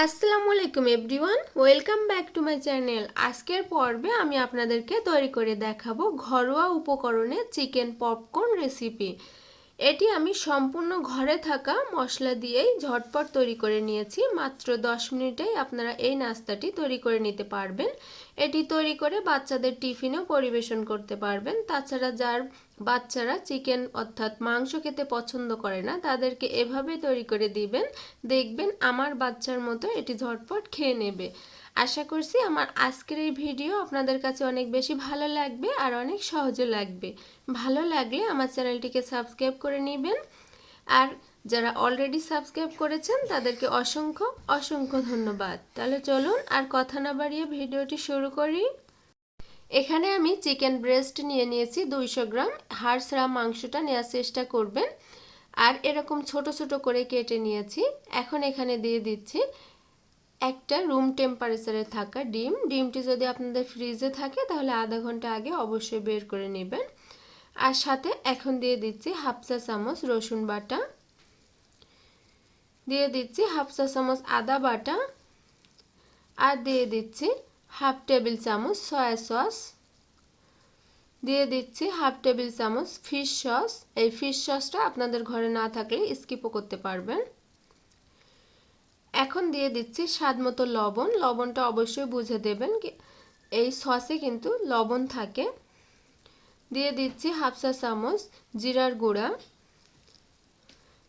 আসসালামু আলাইকুম everyone, welcome back to my channel. আজকের পর্বে আমি আপনাদেরকে তৈরি করে দেখাবো ঘরোয়া উপকরণে চিকেন পপকর্ন রেসিপি। এটি আমি সম্পূর্ণ ঘরে থাকা মশলা দিয়েই ঝটপট তৈরি করে নিয়েছি। মাত্র 10 মিনিটেই আপনারা এই নাস্তাটি তৈরি করে নিতে পারবেন। এটি তৈরি করে বাচ্চাদের টিফিনেও পরিবেশন করতে পারবেন। তাছাড়া যার বাচ্চারা চিকেন অর্থাৎ মাংস খেতে পছন্দ করে না, তাদেরকে এভাবে তৈরি করে দিবেন, দেখবেন আমার বাচ্চার মতো এটি ঝটপট খেয়ে নেবে। আশা করছি আমার আজকের এই ভিডিও আপনাদের কাছে অনেক বেশি ভালো লাগবে আর অনেক সহজে লাগবে। ভালো লাগলে আমার চ্যানেলটিকে সাবস্ক্রাইব করে নেবেন, আর যারা অলরেডি সাবস্ক্রাইব করেছেন তাদেরকে অসংখ্য অসংখ্য ধন্যবাদ। তাহলে চলুন আর কথা না বাড়িয়ে ভিডিওটি শুরু করি। এখানে আমি চিকেন ব্রেস্ট নিয়ে নিয়েছি 200 গ্রাম। হাড় ছাড়া মাংসটা নেওয়ার চেষ্টা করবেন। আর এরকম ছোট ছোট করে কেটে নিয়েছি। এখন এখানে দিয়ে দিচ্ছি একটা রুম টেম্পারেচারে থাকা ডিম। ডিমটি যদি আপনাদের ফ্রিজে থাকে তাহলে আধা ঘন্টা আগে অবশ্যই বের করে নেবেন। আর সাথে এখন দিয়ে দিচ্ছি হাফ চা চামচ রসুন বাটা, দিয়ে দিচ্ছি হাফ চা চামচ আদা বাটা, আর দিয়ে দিচ্ছি হাফ টেবিল চামচ সয়া সস, দিয়ে দিচ্ছি হাফ টেবিল চামচ ফিশ সস। এই ফিশ সসটা আপনাদের ঘরে না থাকলে স্কিপও করতে পারবেন। এখন দিয়ে দিচ্ছি স্বাদ মতো লবণ। লবণটা অবশ্যই বুঝে দেবেন, এই সসে কিন্তু লবণ থাকে। দিয়ে দিচ্ছি হাফ চা চামচ জিরার গুঁড়া,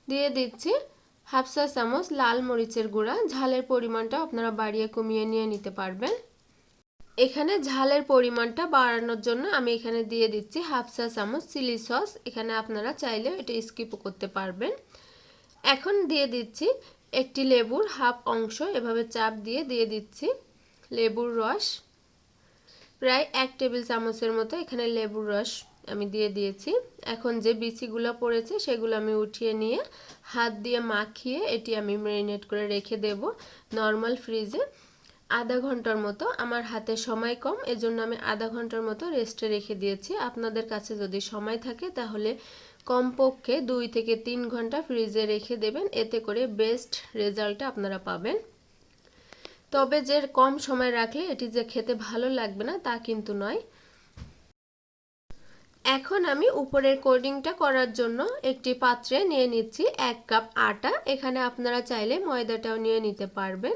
দিয়ে দিচ্ছি হাফ চা চামচ লাল মরিচের গুঁড়া। ঝালের পরিমাণটা আপনারা বাড়িয়ে কমিয়ে নিয়ে নিতে পারবেন। এখানে ঝালের পরিমাণটা বাড়ানোর জন্য আমি এখানে দিয়ে দিচ্ছি হাফ চা চামচ চিলি সস। এখানে আপনারা চাইলে এটা স্কিপও করতে পারবেন। এখন দিয়ে দিচ্ছি একটি লেবুর হাফ অংশ, এভাবে চাপ দিয়ে দিয়ে দিচ্ছি লেবুর রস। প্রায় 1 টেবিল চামচের মতো এখানে লেবুর রস আমি দিয়ে দিয়েছি। এখন যে বিচিগুলো পড়েছে সেগুলো আমি উঠিয়ে নিয়ে হাত দিয়ে মাখিয়ে এটি আমি ম্যারিনেট করে রেখে দেব নর্মাল ফ্রিজে আধা ঘন্টার মতো। আমার হাতে সময় কম, এজন্য আমি আধা ঘন্টার মতো রেস্টে রেখে দিয়েছি। আপনাদের কাছে যদি সময় থাকে তাহলে কমপক্ষে 2 থেকে 3 ঘন্টা ফ্রিজে রেখে দেবেন, এতে করে বেস্ট রেজাল্টটা আপনারা পাবেন। তবে যে কম সময় রাখলে এটি যে খেতে ভালো লাগবে না তা কিন্তু নয়। এখন আমি উপরের কোটিংটা করার জন্য একটি পাত্রে নিয়ে নিচ্ছি 1 কাপ আটা। এখানে আপনারা চাইলে ময়দাটাও নিয়ে নিতে পারবেন।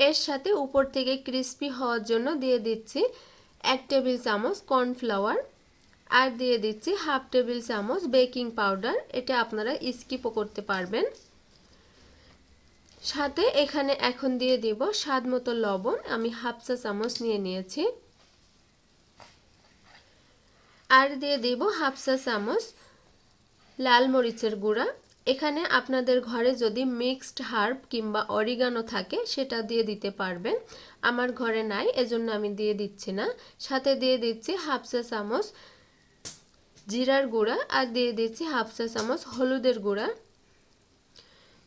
এর সাথে উপর থেকে ক্রিস্পি হওয়ার জন্য দিয়ে দিচ্ছি 1 টেবিল চামচ কর্নফ্লাওয়ার, আর দিয়ে দিচ্ছি হাফ টেবিল চামচ বেকিং পাউডার। এটা আপনারা স্কিপও করতে পারবেন। সাথে এখানে এখন দিয়ে দিব স্বাদ মতো লবণ। আমি হাফ চা চামচ নিয়ে নিয়েছি। আর দিয়ে দিব হাফ চা চামচ লাল মরিচের গুঁড়া। এখানে আপনাদের ঘরে যদি মিক্সড হার্ব কিংবা অরিগানো থাকে সেটা দিয়ে দিতে পারবেন। আমার ঘরে নাই, এজন্য আমি দিয়ে দিচ্ছি না। সাথে দিয়ে দিচ্ছি হাফ চা চামচ জিরার গুঁড়া, আর দিয়ে দিচ্ছি হাফ চা চামচ হলুদের গুঁড়া।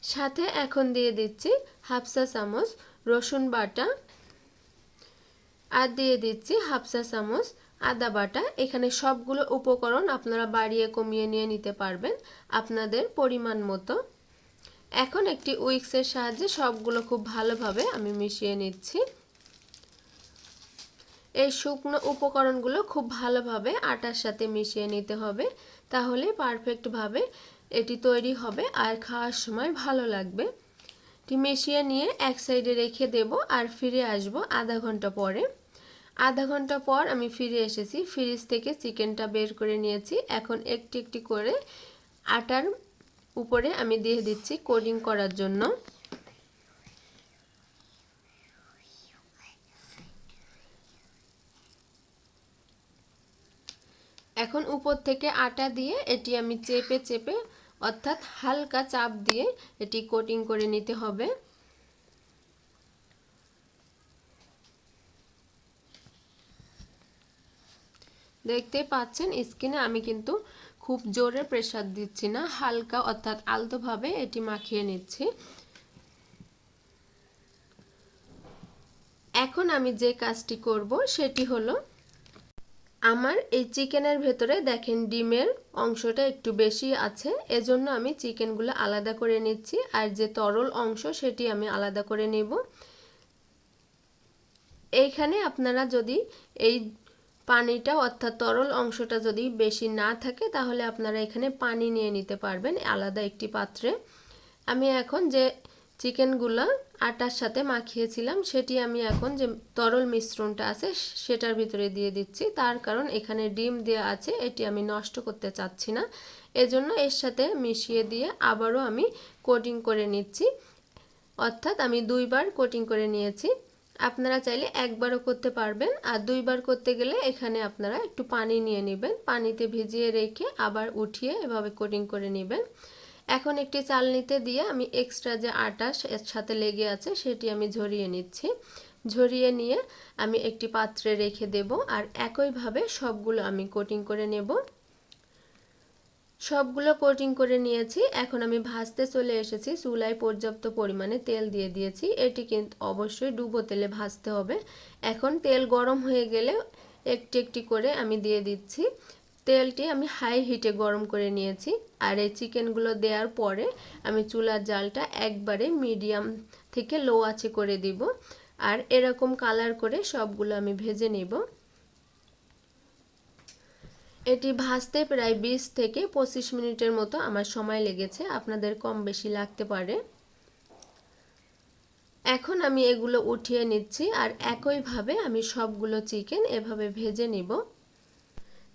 সাথে এখন দিয়ে দিচ্ছি হাফ চা চামচ রসুন বাটা, আর দিয়ে দিচ্ছি হাফ চা চামচ আদা বাটা। এখানে সবগুলো উপকরণ আপনারা বাড়িয়ে কমিয়ে নিয়ে নিতে পারবেন আপনাদের পরিমাণ মতো। এখন একটি উইক্সের সাহায্যে সবগুলো খুব ভালোভাবে আমি মিশিয়ে নিচ্ছি। এই শুকনো উপকরণগুলো খুব ভালোভাবে আটার সাথে মিশিয়ে নিতে হবে, তাহলে পারফেক্টভাবে এটি তৈরি হবে আর খাওয়ার সময় ভালো লাগবে। এটি মিশিয়ে নিয়ে এক সাইডে রেখে দেব, আর ফিরে আসব আধা ঘন্টা পরে। আধা ঘন্টা পর আমি ফিরে এসেছি। ফ্রিজ থেকে চিকেনটা বের করে নিয়েছি। এখন একটি একটি করে আটার উপরে আমি দিয়ে দিচ্ছি কোটিং করার জন্য। এখন উপর থেকে আটা দিয়ে এটি আমি চেপে চেপে অর্থাৎ হালকা চাপ দিয়ে এটি কোটিং করে নিতে হবে। দেখতে পাচ্ছেন স্ক্রিনে আমি কিন্তু খুব জোরে প্রেসার দিচ্ছি না, হালকা অর্থাৎ আলতোভাবে এটি মাখিয়ে নিচ্ছি। এখন আমি যে কাজটি করব সেটি হলো আমার এই চিকেনের ভেতরে দেখেন ডিমের অংশটা একটু বেশি আছে, এজন্য আমি চিকেনগুলো আলাদা করে নিচ্ছি, আর যে তরল অংশ সেটি আমি আলাদা করে নেব। এইখানে আপনারা যদি এই পানিটা অর্থাৎ তরল অংশটা যদি বেশি না থাকে তাহলে আপনারা এখানে পানি নিয়ে নিতে পারবেন আলাদা একটি পাত্রে। আমি এখন যে চিকেনগুলো আটার সাথে মাখিয়েছিলাম সেটি আমি এখন যে তরল মিশ্রণটা আছে সেটার ভিতরে দিয়ে দিচ্ছি, তার কারণ এখানে ডিম দেওয়া আছে, এটি আমি নষ্ট করতে চাচ্ছি না, এজন্য এর সাথে মিশিয়ে দিয়ে আবারও আমি কোটিং করে নিচ্ছি, অর্থাৎ আমি দুইবার কোটিং করে নিয়েছি। আপনারা চাইলে একবারও করতে পারবেন, আর দুইবার করতে গেলে এখানে আপনারা একটু পানি নিয়ে নেবেন, পানিতে ভিজিয়ে রেখে আবার উঠিয়ে এভাবে কোটিং করে নেবেন। এখন একটি চালনিতে দিয়ে আমি এক্সট্রা যে আটা এর সাথে লেগে আছে সেটি আমি ঝরিয়ে নিচ্ছি। ঝরিয়ে নিয়ে আমি একটি পাত্রে রেখে দেব, আর একইভাবে সবগুলো আমি কোটিং করে নেব। সবগুলো কোটিং করে নিয়েছি। এখন আমি ভাজতে চলে এসেছি, চুলায় পর্যাপ্ত পরিমাণে তেল দিয়ে দিয়েছি, এটি কিন্তু অবশ্যই ডুবো তেলে ভাজতে হবে। এখন তেল গরম হয়ে গেলে একটি একটি করে আমি দিয়ে দিচ্ছি। তেলটি আমি হাই হিটে গরম করে নিয়েছি, আর এই চিকেনগুলো দেওয়ার পরে আমি চুলার জালটা একবারে মিডিয়াম থেকে লো আঁচে করে দিব, আর এরকম কালার করে সবগুলো আমি ভেজে নেব। এটি ভাজতে প্রায় 20 থেকে 25 মিনিটের মতো আমার সময় লেগেছে, আপনাদের কম বেশি লাগতে পারে। এখন আমি এগুলো উঠিয়ে নিচ্ছি, আর একইভাবে আমি সবগুলো চিকেন এভাবে ভেজে নিব।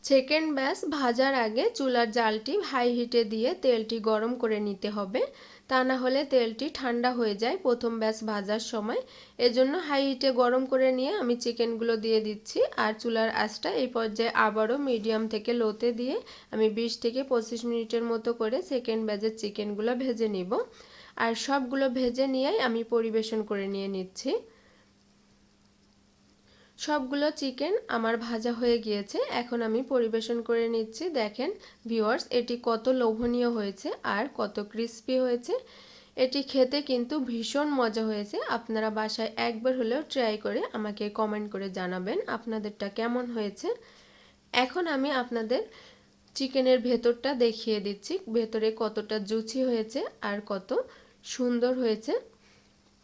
চিকেন ব্যাস ভাজার আগে চুলার জালটি হাই হিটে দিয়ে তেলটি গরম করে নিতে হবে, তা না হলে তেলটি ঠান্ডা হয়ে যায় প্রথম ব্যাচ ভাজার সময়। এজন্য হাই হিটে গরম করে নিয়ে আমি চিকেনগুলো দিয়ে দিচ্ছি, আর চুলার আঁচটা এই পর্যায়ে আবারও মিডিয়াম থেকে লোতে দিয়ে আমি 20 থেকে 25 মিনিটের মতো করে সেকেন্ড ব্যাচের চিকেনগুলো ভেজে নিব, আর সবগুলো ভেজে নিয়েই আমি পরিবেশন করে নিয়ে নিচ্ছি। সবগুলো চিকেন আমার ভাজা হয়ে গিয়েছে, এখন আমি পরিবেশন করে নিচ্ছি। দেখেন ভিউয়ার্স, এটি কত লোভনীয় হয়েছে আর কত ক্রিস্পি হয়েছে। এটি খেতে কিন্তু ভীষণ মজা হয়েছে। আপনারা বাসায় একবার হলেও ট্রাই করে আমাকে কমেন্ট করে জানাবেন আপনাদেরটা কেমন হয়েছে। এখন আমি আপনাদের চিকেনের ভেতরটা দেখিয়ে দিচ্ছি, ভেতরে কতটা জুচি হয়েছে আর কত সুন্দর হয়েছে,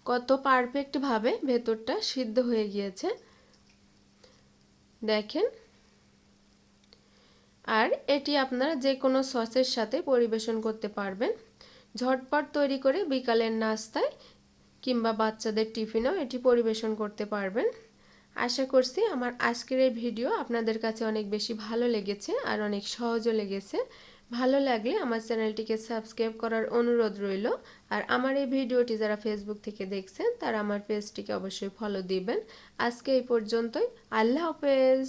কত পারফেক্টভাবে ভেতরটা সিদ্ধ হয়ে গিয়েছে দেখেন। আর এটি আপনারা যে কোনো সসের সাথে পরিবেশন করতে পারবেন, ঝটপট তৈরি করে বিকালের নাস্তায় কিংবা বাচ্চাদের টিফিনেও এটি পরিবেশন করতে পারবেন। আশা করছি আমার আজকের এই ভিডিও আপনাদের কাছে অনেক বেশি ভালো লেগেছে আর অনেক সহজও লেগেছে। ভালো লাগলে আমার চ্যানেলটিকে সাবস্ক্রাইব করার অনুরোধ রইল, আর আমার এই ভিডিওটি যারা ফেসবুক থেকে দেখছেন তারা আমার পেজটিকে অবশ্যই ফলো দিবেন। আজকে এই পর্যন্তই, আল্লাহ হাফেজ।